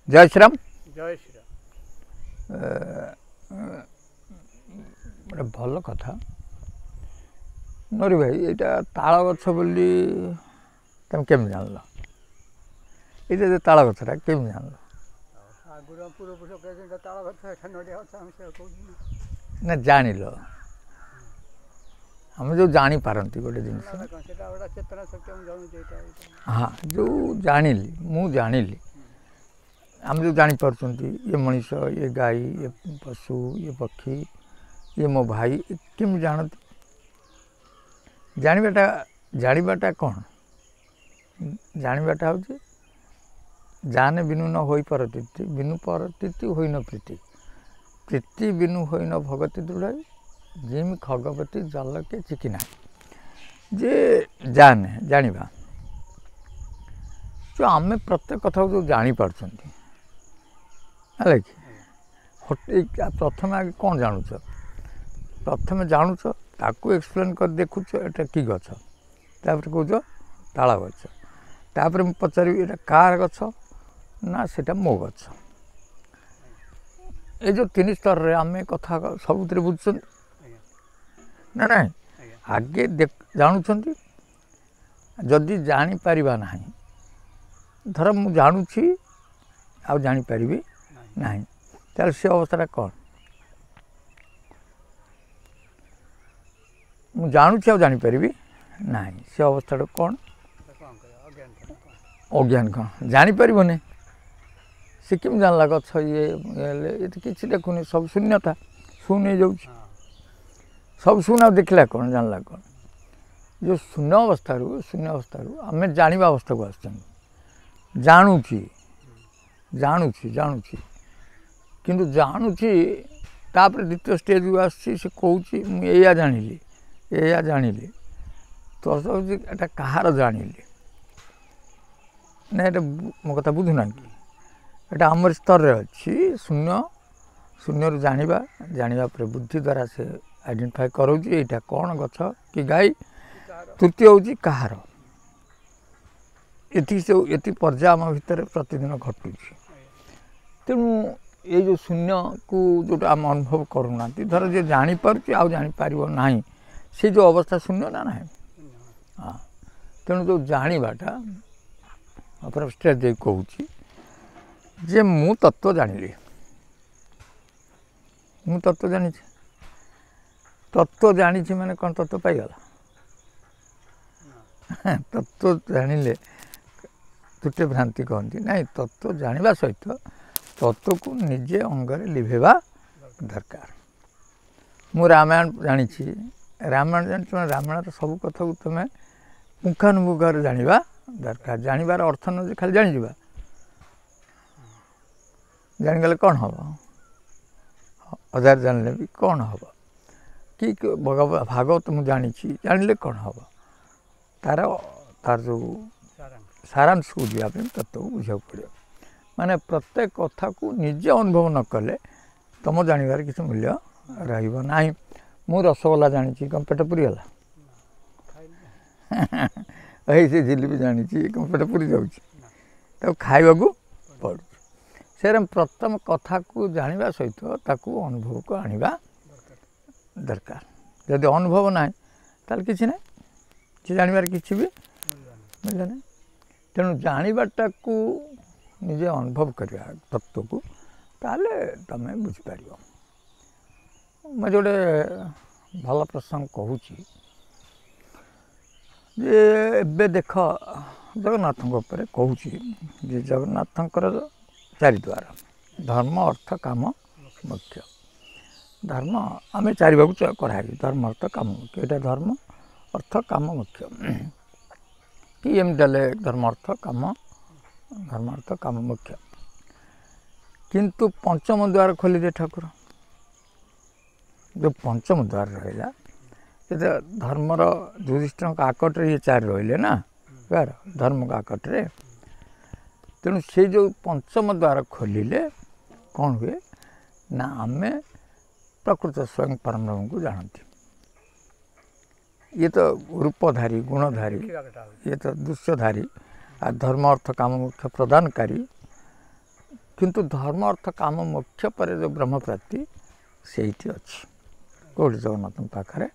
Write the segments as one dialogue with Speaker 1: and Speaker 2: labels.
Speaker 1: जय श्रीराम।
Speaker 2: जय श्रीराम।
Speaker 1: गोटे भल कथा नरी भाई यहाँ ताल गछ बोली तुम केमी जान ये ताल गछटा केमी जान
Speaker 2: आगुरा पूर्वपुरुष कहते ताल गछ नड़िया गछ हम से
Speaker 1: ना जान आम जो जानी पारती गोटे जिन
Speaker 2: चेतना शक्ति
Speaker 1: हाँ जो जानिली मु जानिली आम जो जापर ये मनीष ये गाई ये पशु ये पक्षी ये मो भाई केमी जानती जानाटा कौन जानाटा हूँ जाने बिनु न हो परतीति बिनु परतीति हो न प्रीति प्रीति बिनु हो न भगति दृढ़ जिम खगपति जल के चिकिना जे जाने जानिबा जो आम प्रत्येक कथा जो जापर है कि प्रथम आगे कौन जानुच प्रथम जानुच ताकू एक्सप्लेन कर देखुच एटा कि गछ तापर कौच ताल गछ तापर मु पचारि एटा कार गछ ना सेटा मो गछ ये जो तीन स्तर रे आमे कथा सबुतरे बुझुछन ना ना आगे जानुछंती जदि जानी पारिबा नाही धर मु जानुछि आ जानी पारिबी नाही ताल से अवस्था कौन मु जानुछि आ जानी पारिबी नाही से अवस्था कौन अज्ञान कौन जानी पारिबने से केम जानला गछ ये किसी देखुनी सब शून्यता शून्य जाऊँ सब शून्य देखला कौन जानला कौन जो शून्य अवस्था आम जाना अवस्था को आस जानुची जानुची जानुची किंतु जानुची तापर द्वितीय स्टेज को आसी से कहूँ या जानिली या जानिली तो एटा कहार जानिली ना ये मो कथा बुझुना कि एटा आमर स्तर रे अच्छी शून्य शून्य जानिबा जानिबा पर बुद्धि द्वारा से आइडेंटिफाई करोची एटा कौन गछ कि गाई तृतीय हूँ कहार ये पर्याय आम भितर प्रतिदिन घटुची तेणु ये जो शून्य को जोटा आम अनुभव करूना धर जे जापर आउ जापर ना से जो अवस्था शून्य ना ना हाँ तेणु जो जानाटा अपने स्टेज दे कहूँ जे मु तत्व जानिली मु तत्व जानी तत्व जानी माने कौन तत्व पाईगला तत्व जानिले तुटे भ्रांति कहती ना तत्व जानिबा सहित तत्व को निजे अंगरे लिभेबा दरकार मु रामायण जानी रामायण जानी रामायण सब कथा को तुम पुंखानुपुंखार जानिबा दरकार जानिबार अर्थ न खाली जानी जावा जानिगले कौन हम हजार जानले भी कौन हम कि भागवत मुझे जानी जानले कौन हम तार तार जो सारांश को जावाई तत्व को बुझा पड़े माने प्रत्येक कथा को निजे अनुभव न कले तुम जानवर किसी मूल्य रहा मु रसगोला जानी कम पेट पुरीगला से जिलेबी जानी कम पेट पुरी जाऊँ खाइबा को पड़ू से प्रथम कथा को जाना सहित ताकू अनुभव को आनिबा दरकार जदि अनुभव ना ताल किसी ना कि जानवर किसी भी मिले ना तेणु जानाटा को निजे अनुभव करवा तत्व को ताले तमें बुझीपार मैं जोड़े भल प्रसंग कहूँ जे देख जगन्नाथ कहूँ जगन्नाथंकर चारिद्वार धर्म अर्थ काम मोक्ष धर्म आम चार भाग कराई धर्म अर्थ काम मोक्ष यहाँ धर्म अर्थ काम मोक्ष कि एम देले धर्म अर्थ काम मोक्ष किंतु पंचम द्वार खोली दे ठाकुर जो पंचम द्वार रहा धर्मर युधिष्ठिर आकटे ये चार रहिले ना यार धर्म का आकटे तेणु से जो पंचम द्वार खोलिले कौन हुए ना आमे प्रकृत स्वयं परम को जानती ये तो रूपधारी गुणधारी ये तो दृश्यधारी आ धर्म अर्थ काम मोक्ष प्रदानकारी କିନ୍ତୁ ଧର୍ମ ଅର୍ଥ କାମ ମୋକ୍ଷ ପରେ ଯେଉଁ ବ୍ରହ୍ମପ୍ରାପ୍ତି ସେଇଠି ଅଛି କେଉଁଠି ଜଗନ୍ନାଥଙ୍କ ପାଖରେ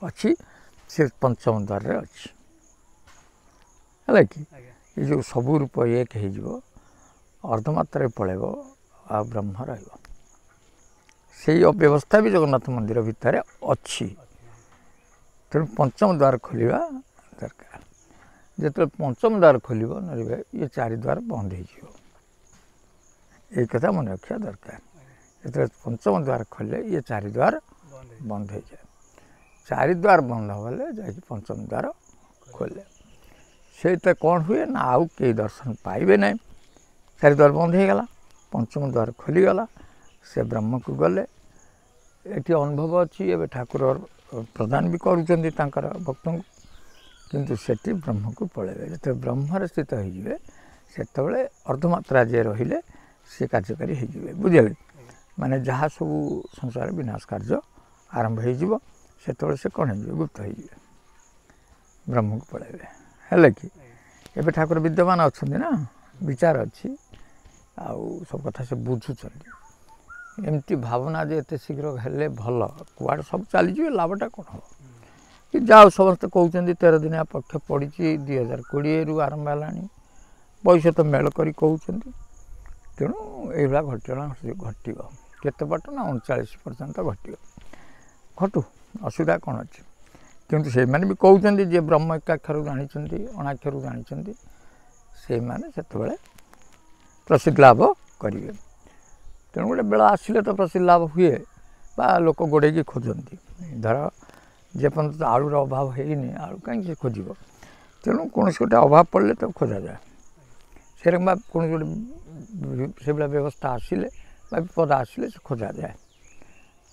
Speaker 1: ଅଛି ସେ ପଞ୍ଚମ ଦ୍ୱାରରେ ଅଛି ହେଲା କି ଏ ଯେଉଁ ସବୁ ରୂପ ଏକ ହେଇଯିବ ଅର୍ଦ୍ଧମାତ୍ରାରେ ପଳେଇବ ଆଉ ବ୍ରହ୍ମ ରହିବ ସେଇ ଅବ୍ୟବସ୍ଥା ବି ଜଗନ୍ନାଥ ମନ୍ଦିର ଭିତରେ ଅଛି ତେଣୁ ପଞ୍ଚମ ଦ୍ୱାର ଖୋଲିବା ଦରକାର ଯେତେବେଳେ ପଞ୍ଚମ ଦ୍ୱାର ଖୋଲିବ ନହେଲେ ଇଏ ଚାରି ଦ୍ୱାର ବନ୍ଦ ହେଇଯିବ ଏଇ କଥା ମନେ ରଖିବା ଦରକାର ଯେତେବେଳେ ପଞ୍ଚମ ଦ୍ୱାର ଖୋଲିଲେ ଇଏ ଚାରି ଦ୍ୱାର ବନ୍ଦ ହେଇଯାଏ ଚାରି ଦ୍ୱାର ବନ୍ଦ ହେଲେ ଯାଇକି ପଞ୍ଚମ ଦ୍ୱାର ଖୋଲେ ସେଇଟା କ'ଣ ହୁଏ ନା ଆଉ କେହି ଦର୍ଶନ ପାଇବେ ନାହିଁ ଚାରି ଦ୍ୱାର ବନ୍ଦ ହେଇଗଲା ପଞ୍ଚମ ଦ୍ୱାର ଖୋଲିଗଲା ସେ ବ୍ରହ୍ମକୁ ଗଲେ ଏଠି ଅନୁଭବ ଅଛି ଏବେ ଠାକୁର ପ୍ରଦାନ ବି କରୁଛନ୍ତି ତାଙ୍କର ଭକ୍ତଙ୍କୁ କିନ୍ତୁ ସେଠି ବ୍ରହ୍ମକୁ ପଳେଇବେ ଯେତେବେଳେ ବ୍ରହ୍ମରେ ସ୍ଥିତ ହେଇଯିବେ ସେତେବେଳେ ଅର୍ଦ୍ଧମାତ୍ରା ଯିଏ ରହିଲେ ସେ କାର୍ଯ୍ୟକାରୀ ହେଇଯିବେ ବୁଝିଲେ ମାନେ ଯାହା ସବୁ ସଂସାର ବିନାଶ କାର୍ଯ୍ୟ ଆରମ୍ଭ ହେଇଯିବ ସେତେବେଳେ ସେ କ'ଣ ହେଇଯିବେ ଗୁପ୍ତ ହେଇଯିବେ ବ୍ରହ୍ମକୁ ପଳେଇବେ ହେଲେ କି ଏବେ ଠାକୁର ବିଦ୍ୟମାନ ଅଛନ୍ତି ନା ବିଚାର ଅଛି ଆଉ ସବୁ କଥା ସେ ବୁଝୁଛନ୍ତି ଏମିତି ଭାବନା ଯେ ଏତେ ଶୀଘ୍ର ହେଲେ ଭଲ କୁଆଡ଼େ ସବୁ ଚାଲିଯିବେ ଲାଭଟା କ'ଣ ହେବ କି ଯାହା ସମସ୍ତେ କହୁଛନ୍ତି 13 ଦିନିଆ ପକ୍ଷ ପଡ଼ିଛି 2020ରୁ ଆରମ୍ଭ ହେଲାଣି ବୟସ ତ ମେଳ କରି କହୁଛନ୍ତି ତେଣୁ ଏଇଭଳିଆ ଘଟଣା ଘଟିବ କେତେ ପଟ ନା 39% ଘଟିବ ଘଟୁ ଅସୁବିଧା କ'ଣ ଅଛି କିନ୍ତୁ ସେଇମାନେ ବି କହୁଛନ୍ତି ଯିଏ ବ୍ରହ୍ମ ଏକାକ୍ଷରରୁ ଜାଣିଛନ୍ତି ଅଣାକ୍ଷରରୁ ଜାଣିଛନ୍ତି ସେଇମାନେ ସେତେବେଳେ ପ୍ରସିଦ୍ଧ ଲାଭ କରିବେ ତେଣୁ ଗୋଟେ ବେଳ ଆସିଲେ ତ ପ୍ରସିଦ୍ଧ ଲାଭ ହୁଏ ବା ଲୋକ ଗୋଡ଼େଇକି ଖୋଜନ୍ତି ଧର ଯେପର୍ଯ୍ୟନ୍ତ ଆଳୁର ଅଭାବ ହେଇନି ଆଳୁ କାହିଁକି ସେ ଖୋଜିବ ତେଣୁ କୌଣସି ଗୋଟେ ଅଭାବ ପଡ଼ିଲେ ତାକୁ ଖୋଜାଯାଏ ସେରକମ ବା କୌଣସି ଗୋଟେ ସେଭଳିଆ ବ୍ୟବସ୍ଥା ଆସିଲେ ବା ବିପଦ ଆସିଲେ ସେ ଖୋଜାଯାଏ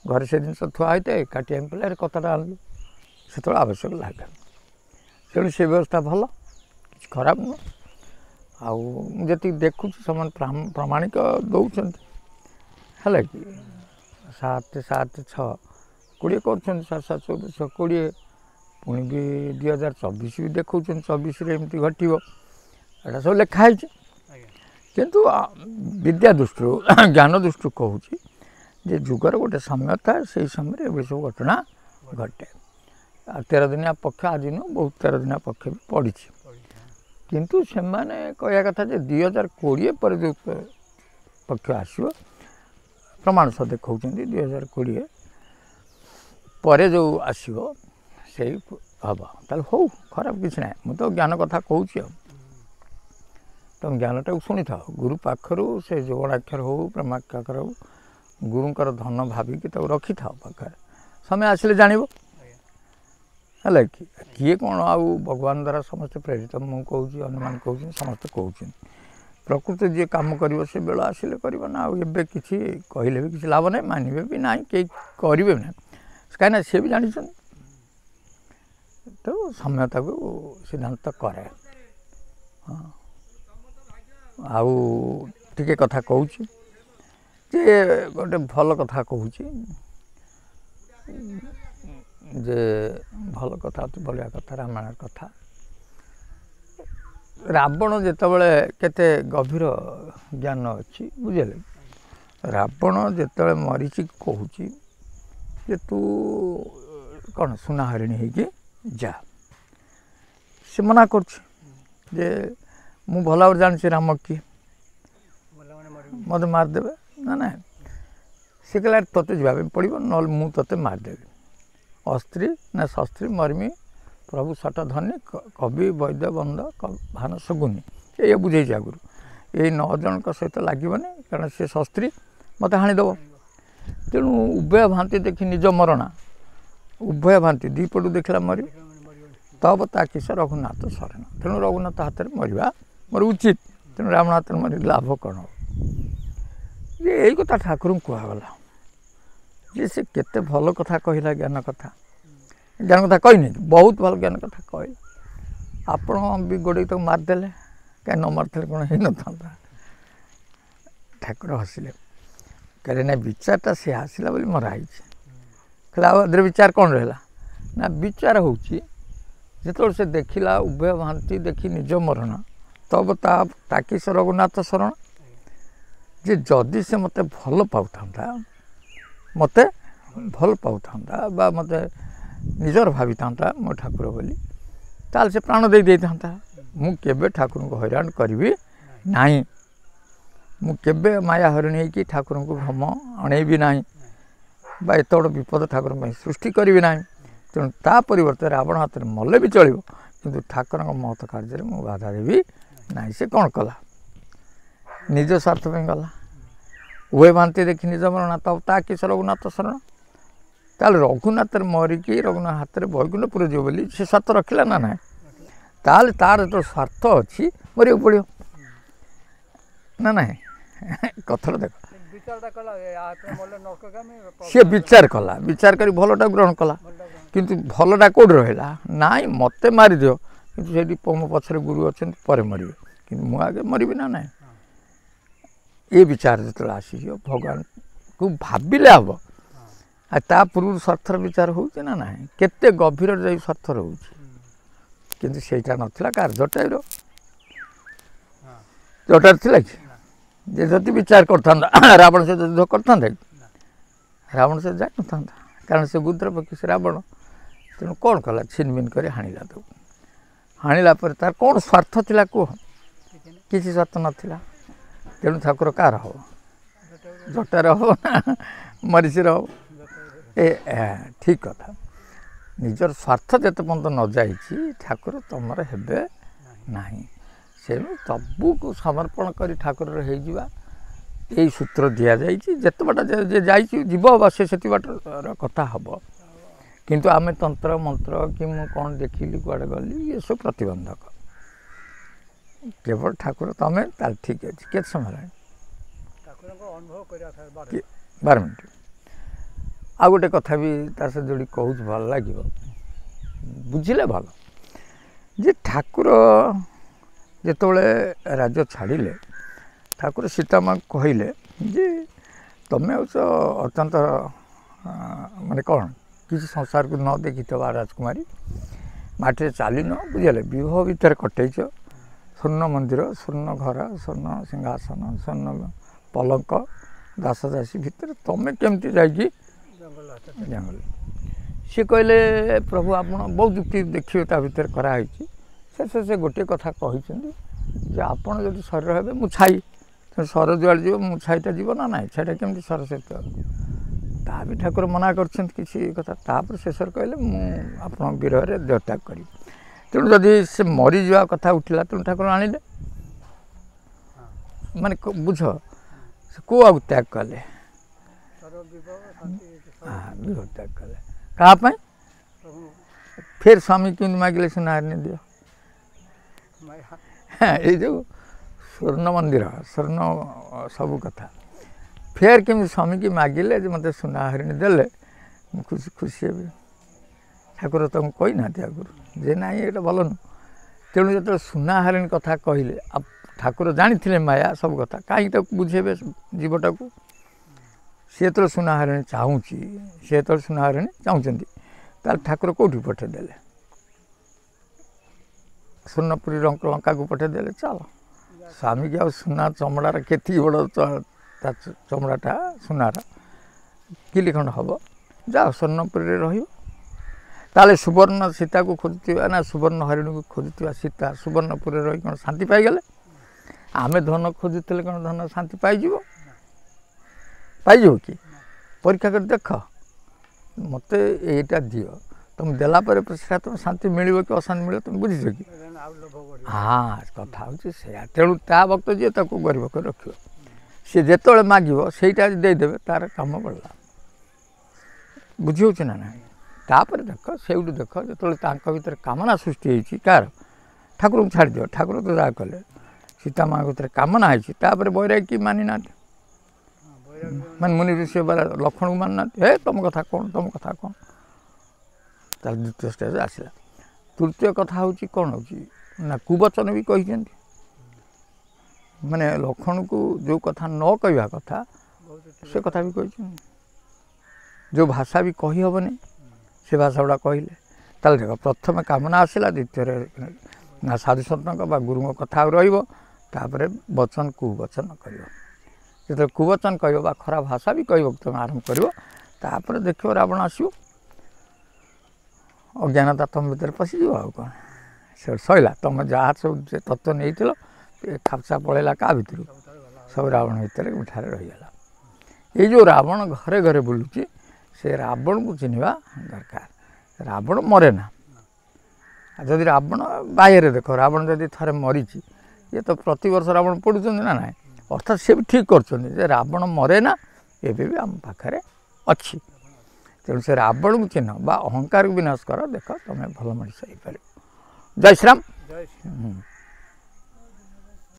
Speaker 1: ଘରେ ସେ ଜିନିଷ ଥୁଆ ହୋଇଥାଏ କାଟି ଆଣି ପଡ଼ିଲେ କଥାଟା ଆଣିଲୁ ସେତେବେଳେ ଆବଶ୍ୟକ ଲାଗେ ତେଣୁ ସେ ବ୍ୟବସ୍ଥା ଭଲ କିଛି ଖରାପ ନୁହଁ ଆଉ ମୁଁ ଯେତିକି ଦେଖୁଛି ସେମାନେ ପ୍ରମାଣିକ ଦେଉଛନ୍ତି ହେଲା କି 7, 6, 20 କରୁଛନ୍ତି 7, 7, 14, 20 ପୁଣି ବି 2024 ବି ଦେଖାଉଛନ୍ତି 24ରେ ଏମିତି ଘଟିବ ଏଇଟା ସବୁ ଲେଖା ହେଇଛି କିନ୍ତୁ ବିଦ୍ୟା ଦୃଷ୍ଟିରୁ ଜ୍ଞାନ ଦୃଷ୍ଟିରୁ କହୁଛି ଯେ ଯୁଗର ଗୋଟେ ସମୟ ଥାଏ ସେଇ ସମୟରେ ଏଭଳି ସବୁ ଘଟଣା ଘଟେ ଆଉ 13 ଦିନିଆ ପକ୍ଷ ଆଜି ନୁହଁ ବହୁତ 13 ଦିନିଆ ପକ୍ଷ ବି ପଡ଼ିଛି କିନ୍ତୁ ସେମାନେ କହିବା କଥା ଯେ 2020 ପରେ ଯେଉଁ ପକ୍ଷ ଆସିବ ପ୍ରମାଣ ସହ ଦେଖାଉଛନ୍ତି 2020 ପରେ ଯେଉଁ ଆସିବ ସେଇ ହେବ ତାହେଲେ ହଉ ଖରାପ କିଛି ନାହିଁ ମୁଁ ତ ଜ୍ଞାନ କଥା କହୁଛି ଆଉ ତୁମେ ଜ୍ଞାନଟାକୁ ଶୁଣିଥାଅ ଗୁରୁ ପାଖରୁ ସେ ଯୋଗଣାକ୍ଷର ହେଉ ବ୍ରହ୍ମାକ୍ଷର ହେଉ ଗୁରୁଙ୍କର ଧନ ଭାବିକି ତାକୁ ରଖିଥାଅ ପାଖରେ ସମୟ ଆସିଲେ ଜାଣିବ ହେଲା କି କିଏ କ'ଣ ଆଉ ଭଗବାନ ଦ୍ୱାରା ସମସ୍ତେ ପ୍ରେରିତ ମୁଁ କହୁଛି ଅନ୍ୟମାନେ କହୁଛନ୍ତି ସମସ୍ତେ କହୁଛନ୍ତି ପ୍ରକୃତି ଯିଏ କାମ କରିବ ସେ ବେଳ ଆସିଲେ କରିବ ନା ଆଉ ଏବେ କିଛି କହିଲେ ବି କିଛି ଲାଭ ନାହିଁ ମାନିବେ ବି ନାହିଁ କେହି କରିବେ ନାହିଁ କାହିଁକିନା ସେ ବି ଜାଣିଛନ୍ତି ତେଣୁ ସମୟ ତାକୁ ସିଦ୍ଧାନ୍ତ କରେ ହଁ ଆଉ ଟିକେ କଥା କହୁଛି ଯେ ଗୋଟେ ଭଲ କଥା କହୁଛି ଯେ ଭଲ କଥା ବଳିଆ କଥା ରାମାୟଣ କଥା ରାବଣ ଯେତେବେଳେ କେତେ ଗଭୀର ଜ୍ଞାନ ଅଛି ବୁଝିଲେ ରାବଣ ଯେତେବେଳେ ମରିଚି କହୁଛି ଯେ ତୁ କ'ଣ ସୁନା ହରିଣୀ ହେଇକି ଯା ସେ ମନା କରୁଛି ଯେ ମୁଁ ଭଲ ଭାବରେ ଜାଣିଛି ରାମ କିଏ ମୋତେ ମାରିଦେବେ ନା ନାହିଁ ସେ କହିଲା ତୋତେ ଯିବା ପାଇଁ ପଡ଼ିବ ନହେଲେ ମୁଁ ତୋତେ ମାରିଦେବି ଅସ୍ତ୍ରୀ ନା ଶସ୍ତ୍ରୀ ମର୍ମୀ ପ୍ରଭୁ ସଟ ଧନୀ କବି ବୈଦ୍ୟ ବନ୍ଧ ଭାନ ଶଗୁନି ଏଇଆ ବୁଝେଇଛି ଆଗରୁ ଏଇ 9 ଜଣଙ୍କ ସହିତ ଲାଗିବନି କାରଣ ସେ ଶସ୍ତ୍ରୀ ମୋତେ ହାଣିଦେବ ତେଣୁ ଉଭୟ ଭାନ୍ତି ଦେଖି ନିଜ ମରଣା ଉଭୟ ଭାନ୍ତି ଦୁଇ ପଟୁ ଦେଖିଲା ମରି ତବ ତା କିସ ରଘୁନାଥ ଶରଣ ତେଣୁ ରଘୁନାଥ ହାତରେ ମରିବା ମୋର ଉଚିତ ତେଣୁ ରାବଣ ହାତରେ ମରି ଲାଭ କ'ଣ ହେବ ଯେ ଏଇ କଥା ଠାକୁରଙ୍କୁ କୁହାଗଲା ଯେ ସେ କେତେ ଭଲ କଥା କହିଲା ଜ୍ଞାନ କଥା କହିନି ବହୁତ ଭଲ ଜ୍ଞାନ କଥା କହିଲେ ଆପଣ ବି ଗୋଡ଼େଇ ତାକୁ ମାରିଦେଲେ କାହିଁ ନ ମାରିଥିଲେ କ'ଣ ହେଇନଥାନ୍ତା ଠାକୁର ହସିଲେ କହିଲେ ନା ବିଚାରଟା ସେ ଆସିଲା ବୋଲି ମରା ହେଇଛି କହିଲେ ଆଉ ଏଥିରେ ବିଚାର କ'ଣ ରହିଲା ନା ବିଚାର ହେଉଛି ଯେତେବେଳେ ସେ ଦେଖିଲା ଉଭୟ ଭାନ୍ତି ଦେଖି ନିଜ ମରଣ ତବ ତା କିସ ରଘୁନାଥ ଶରଣ ଯେ ଯଦି ସେ ମୋତେ ଭଲ ପାଉଥାନ୍ତା ମୋତେ ଭଲ ପାଉଥାନ୍ତା ବା ମୋତେ ନିଜର ଭାବିଥାନ୍ତା ମୋ ଠାକୁର ବୋଲି ତାହେଲେ ସେ ପ୍ରାଣ ଦେଇଥାନ୍ତା। ମୁଁ କେବେ ଠାକୁରଙ୍କୁ ହଇରାଣ କରିବି ନାହିଁ। ମୁଁ କେବେ ମାୟା ହରିଣୀ ହେଇକି ଠାକୁରଙ୍କୁ ଭ୍ରମ ଅଣେଇବି ନାହିଁ ବା ଏତେ ବଡ଼ ବିପଦ ଠାକୁରଙ୍କ ପାଇଁ ସୃଷ୍ଟି କରିବି ନାହିଁ। ତେଣୁ ତା ପରିବର୍ତ୍ତେ ରାବଣ ହାତରେ ମଲେ ବି ଚଳିବ, କିନ୍ତୁ ଠାକୁରଙ୍କ ମହତ କାର୍ଯ୍ୟରେ ମୁଁ ବାଧା ଦେବି ନାହିଁ। ସେ କ'ଣ କଲା? ନିଜ ସ୍ୱାର୍ଥ ପାଇଁ ଗଲା। ଉଭୟ ବାନ୍ତି ଦେଖି ନିଜ ମରଣ ତ ତା କିସ ରଘୁନାଥ ଶରଣ। ତାହେଲେ ରଘୁନାଥରେ ମରିକି ରଘୁନାଥ ହାତରେ ବୈକୁଣ୍ଠପୁର ଯିବ ବୋଲି ସେ ସ୍ୱାର୍ଥ ରଖିଲା ନା ନାହିଁ? ତାହେଲେ ତାର ଯେତେବେଳେ ସ୍ୱାର୍ଥ ଅଛି ମରିବାକୁ ପଡ଼ିବ ନା ନାହିଁ? କଥାଟା ଦେଖ, ସିଏ ବିଚାର କଲା, ବିଚାର କରି ଭଲଟା ଗ୍ରହଣ କଲା। କିନ୍ତୁ ଭଲଟା କେଉଁଠି ରହିଲା? ନାଇଁ ମୋତେ ମାରିଦିଅ, କିନ୍ତୁ ସେଇଠି ମୋ ପଛରେ ଗୁରୁ ଅଛନ୍ତି ପରେ ମରିବେ, କିନ୍ତୁ ମୁଁ ଆଗେ ମରିବି ନା ନାହିଁ। ଏ ବିଚାର ଯେତେବେଳେ ଆସିଯିବ ଭଗବାନକୁ ଭାବିଲେ ହେବ। ଆଉ ତା ପୂର୍ବରୁ ସ୍ୱାର୍ଥର ବିଚାର ହେଉଛି ନା ନାହିଁ? କେତେ ଗଭୀର ଯାଇ ସ୍ୱାର୍ଥ ରହୁଛି। କିନ୍ତୁ ସେଇଟା ନଥିଲା କାହାର? ଜଟାୟୁର। ଜଟାୟୁ ଥିଲା କି? ଯେ ଯଦି ବିଚାର କରିଥାନ୍ତା ରାବଣ ସହିତ ଯୁଦ୍ଧ କରିଥାନ୍ତା କି? ରାବଣ ସହିତ ଯାଇନଥାନ୍ତା, କାରଣ ସେ ବୁଦ୍ର ପକ୍ଷୀ, ସେ ରାବଣ। ତେଣୁ କ'ଣ କଲା? ଛିନବିନ କରି ହାଣିଲା ତାକୁ। ହାଣିଲା ପରେ ତାର କ'ଣ ସ୍ୱାର୍ଥ ଥିଲା କୁହ? କିଛି ସ୍ୱାର୍ଥ ନଥିଲା। ତେଣୁ ଠାକୁର କାହାର ହେବ? ଜଟାର ହେବ ନା ମରିଚିର ହେବ? ଠିକ୍ କଥା। ନିଜର ସ୍ୱାର୍ଥ ଯେତେ ପର୍ଯ୍ୟନ୍ତ ନ ଯାଇଛି ଠାକୁର ତମର ହେବେ ନାହିଁ। ତେଣୁ ସବୁକୁ ସମର୍ପଣ କରି ଠାକୁରର ହେଇଯିବା, ଏଇ ସୂତ୍ର ଦିଆଯାଇଛି। ଯେତେ ବାଟ ଯେ ଯାଇଛି ଯିବ ବା ସେ ସେତି ବାଟର କଥା ହେବ। କିନ୍ତୁ ଆମେ ତନ୍ତ୍ର ମନ୍ତ୍ର କି ମୁଁ କ'ଣ ଦେଖିଲି କୁଆଡ଼େ ଗଲି ଏସବୁ ପ୍ରତିବନ୍ଧକ। କେବଳ ଠାକୁର ତମେ, ତାହେଲେ ଠିକ୍ ଅଛି। କେତେ ସମୟ ହେଲାଣି? 12 ମିନିଟ୍। ଆଉ ଗୋଟେ କଥା ବି ତା ସହିତ ଯୋଡ଼ି କହୁଛି, ଭଲ ଲାଗିବ, ବୁଝିଲେ ଭଲ। ଯେ ଠାକୁର ଯେତେବେଳେ ରାଜ୍ୟ ଛାଡ଼ିଲେ, ଠାକୁର ସୀତାମାଙ୍କୁ କହିଲେ ଯେ ତମେ ହେଉଛ ଅତ୍ୟନ୍ତ ମାନେ କ'ଣ କିଛି ସଂସାରକୁ ନ ଦେଖିଥିବା ରାଜକୁମାରୀ, ମାଟିରେ ଚାଲିନ, ବୁଝିଲେ, ବିବାହ ଭିତରେ କଟେଇଛ, ସ୍ୱର୍ଣ୍ଣ ମନ୍ଦିର, ସ୍ୱର୍ଣ୍ଣ ଘର, ସ୍ୱର୍ଣ୍ଣ ସିଂହାସନ, ସ୍ୱର୍ଣ୍ଣ ପଲଙ୍କ, ଦାସ ଦାସୀ ଭିତରେ ତମେ କେମିତି ଯାଇକି ଜଙ୍ଗଲ? ସିଏ କହିଲେ ପ୍ରଭୁ ଆପଣ ବହୁତ ଯୁକ୍ତି ଦେଖିବେ ତା ଭିତରେ କରାହେଇଛି। ସେ ଗୋଟିଏ କଥା କହିଛନ୍ତି ଯେ ଆପଣ ଯଦି ଶରୀର ହେବେ ମୁଁ ଛାଇ, ତେଣୁ ସର ଯୁଆଡ଼େ ଯିବ ମୁଁ ଛାଇଟା ଯିବ ନା ନାହିଁ? ଛାଇଟା କେମିତି ସର ସହିତ? ତାହା ବି ଠାକୁର ମନା କରିଛନ୍ତି କିଛି କଥା। ତାପରେ ଶେଷରେ କହିଲେ ମୁଁ ଆପଣଙ୍କ ବିରହରେ ଦେହତ୍ୟାଗ କରିବି। ତେଣୁ ଯଦି ସେ ମରିଯିବା କଥା ଉଠିଲା, ତେଣୁ ଠାକୁର ଆଣିଲେ। ମାନେ ବୁଝ, ସେ କେଉଁ ଆଉ ତ୍ୟାଗ କଲେ? ବିବାହ ତ୍ୟାଗ କଲେ। କାହା ପାଇଁ? ଫେର ସ୍ୱାମୀ କେମିତି ମାଗିଲେ ସୁନା ହରିଣୀ ଦିଅ? ଏଇ ଯେଉଁ ସ୍ୱର୍ଣ୍ଣ ମନ୍ଦିର, ସ୍ୱର୍ଣ୍ଣ ସବୁ କଥା ଫେର କେମିତି ସ୍ୱାମୀକି ମାଗିଲେ ଯେ ମୋତେ ସୁନା ହରିଣୀ ଦେଲେ ମୁଁ ଖୁସି ହେବି। ଠାକୁର ତମକୁ କହିନାହାନ୍ତି ଆଗରୁ ଯେ ନାଇଁ ଏଇଟା ଭଲ ନୁହଁ? ତେଣୁ ଯେତେବେଳେ ସୁନା ହରିଣୀ କଥା କହିଲେ, ଠାକୁର ଜାଣିଥିଲେ ମାୟା ସବୁ କଥା, କାହିଁକି ତାକୁ ବୁଝେଇବେ ଜୀବଟାକୁ? ସେ ଯେତେବେଳେ ସୁନା ହରିଣୀ ଚାହୁଁଛି, ସେ ଯେତେବେଳେ ସୁନା ହରିଣୀ ଚାହୁଁଛନ୍ତି, ତାହେଲେ ଠାକୁର କେଉଁଠି ପଠାଇଦେଲେ? ସ୍ୱର୍ଣ୍ଣପୁରୀ ଲଙ୍କାକୁ ପଠାଇଦେଲେ। ଚାଲ ସ୍ୱାମୀକି ଆଉ ସୁନା ଚମଡ଼ାର କେତିକି ବଡ଼ ତା ଚମଡ଼ାଟା ସୁନାର କିଲି ଖଣ୍ଡ ହେବ, ଯାଅ ସ୍ୱର୍ଣ୍ଣପୁରୀରେ ରହିବ। ତାହେଲେ ସୁବର୍ଣ୍ଣ ସୀତାକୁ ଖୋଜୁଥିବା ନା ସୁବର୍ଣ୍ଣ ହରିଣୀକୁ ଖୋଜୁଥିବା ସୀତା ସୁବର୍ଣ୍ଣପୁରରେ ରହି କ'ଣ ଶାନ୍ତି ପାଇଗଲେ? ଆମେ ଧନ ଖୋଜୁଥିଲେ କ'ଣ ଧନ ଶାନ୍ତି ପାଇଯିବ? ପାଇଯିବ କି? ପରୀକ୍ଷା କରି ଦେଖ, ମୋତେ ଏଇଟା ଦିଅ, ତୁମେ ଦେଲା ପରେ ସେଟା ତୁମେ ଶାନ୍ତି ମିଳିବ କି ଅଶାନ୍ତି ମିଳିବ ତୁମେ ବୁଝିଛ କି? ହଁ, କଥା ହେଉଛି ସେଇଆ। ତେଣୁ ତା ଭକ୍ତ ଯିଏ ତାକୁ ଗରିବ କରି ରଖିବ। ସେ ଯେତେବେଳେ ମାଗିବ ସେଇଟା ଦେଇଦେବେ, ତାର କାମ ବଢ଼ିଲା। ବୁଝି ହେଉଛି ନା ନାହିଁ? ତାପରେ ଦେଖ, ସେଇଠୁ ଦେଖ, ଯେତେବେଳେ ତାଙ୍କ ଭିତରେ କାମନା ସୃଷ୍ଟି ହେଇଛି, କାହାର? ଠାକୁରଙ୍କୁ ଛାଡ଼ିଦିଅ। ଠାକୁର ତ ଯାହା କଲେ, ସୀତା ମାଙ୍କ ଭିତରେ କାମନା ହେଇଛି। ତାପରେ ବୈରାଗୀ ମାନି ନାହାନ୍ତି, ମାନେ ମୁନି ଋଷି ଲକ୍ଷ୍ମଣକୁ ମାନୁ ନାହାନ୍ତି। ହେ ତମ କଥା କ'ଣ, ତମ କଥା କ'ଣ? ତାହେଲେ ଦ୍ୱିତୀୟ ଷ୍ଟେଜ୍ ଆସିଲା। ତୃତୀୟ କଥା ହେଉଛି କ'ଣ ହେଉଛି ନା କୁବଚନ ବି କହିଛନ୍ତି। ମାନେ ଲକ୍ଷ୍ମଣକୁ ଯେଉଁ କଥା ନ କହିବା କଥା ସେ କଥା ବି କହିଛନ୍ତି। ଯେଉଁ ଭାଷା ବି କହିହେବନି ସେ ଭାଷା ଗୁଡ଼ା କହିଲେ। ତାହେଲେ ଦେଖ, ପ୍ରଥମେ କାମନା ଆସିଲା, ଦ୍ୱିତୀୟରେ ନା ସାଧୁସନ୍ତଙ୍କ ବା ଗୁରୁଙ୍କ କଥା ଆଉ ରହିବ, ତାପରେ ବଚନ କୁବଚନ କରିବ। ଯେତେବେଳେ କୁବଚନ କହିବ ବା ଖରାପ ଭାଷା ବି କହିବ ତୁମେ ଆରମ୍ଭ କରିବ ତାପରେ ଦେଖିବ ରାବଣ ଆସିବ ଅଜ୍ଞାନତା ତୁମ ଭିତରେ ପଶିଯିବ ଆଉ କ'ଣ ସେଠି ସଇଲା ତୁମେ ଯାହା ସବୁ ସେ ତତ୍ତ୍ୱ ନେଇଥିଲ ଖାପସା ପଳେଇଲା କାହା ଭିତରୁ ସବୁ ରାବଣ ଭିତରେ ମୁଠାରେ ରହିଗଲା। ଏଇ ଯେଉଁ ରାବଣ ଘରେ ଘରେ ବୁଲୁଛି ସେ ରାବଣକୁ ଚିହ୍ନିବା ଦରକାର। ରାବଣ ମରେ ନା। ଯଦି ରାବଣ ବାହ୍ୟରେ ଦେଖ ରାବଣ ଯଦି ଥରେ ମରିଛି ଇଏ ତ ପ୍ରତିବର୍ଷ ରାବଣ ପଡ଼ୁଛନ୍ତି ନା ନାହିଁ ଅର୍ଥାତ୍ ସେ ବି ଠିକ୍ କରୁଛନ୍ତି ଯେ ରାବଣ ମରେ ନା ଏବେ ବି ଆମ ପାଖରେ ଅଛି। ତେଣୁ ସେ ରାବଣକୁ ଚିହ୍ନ ବା ଅହଙ୍କାରକୁ ବିନାଶ କର ଦେଖ ତୁମେ ଭଲ ମଣିଷ ହେଇପାରିବ। ଜୟ ଶ୍ରୀରାମ।
Speaker 2: ଜୟ ଶ୍ରୀ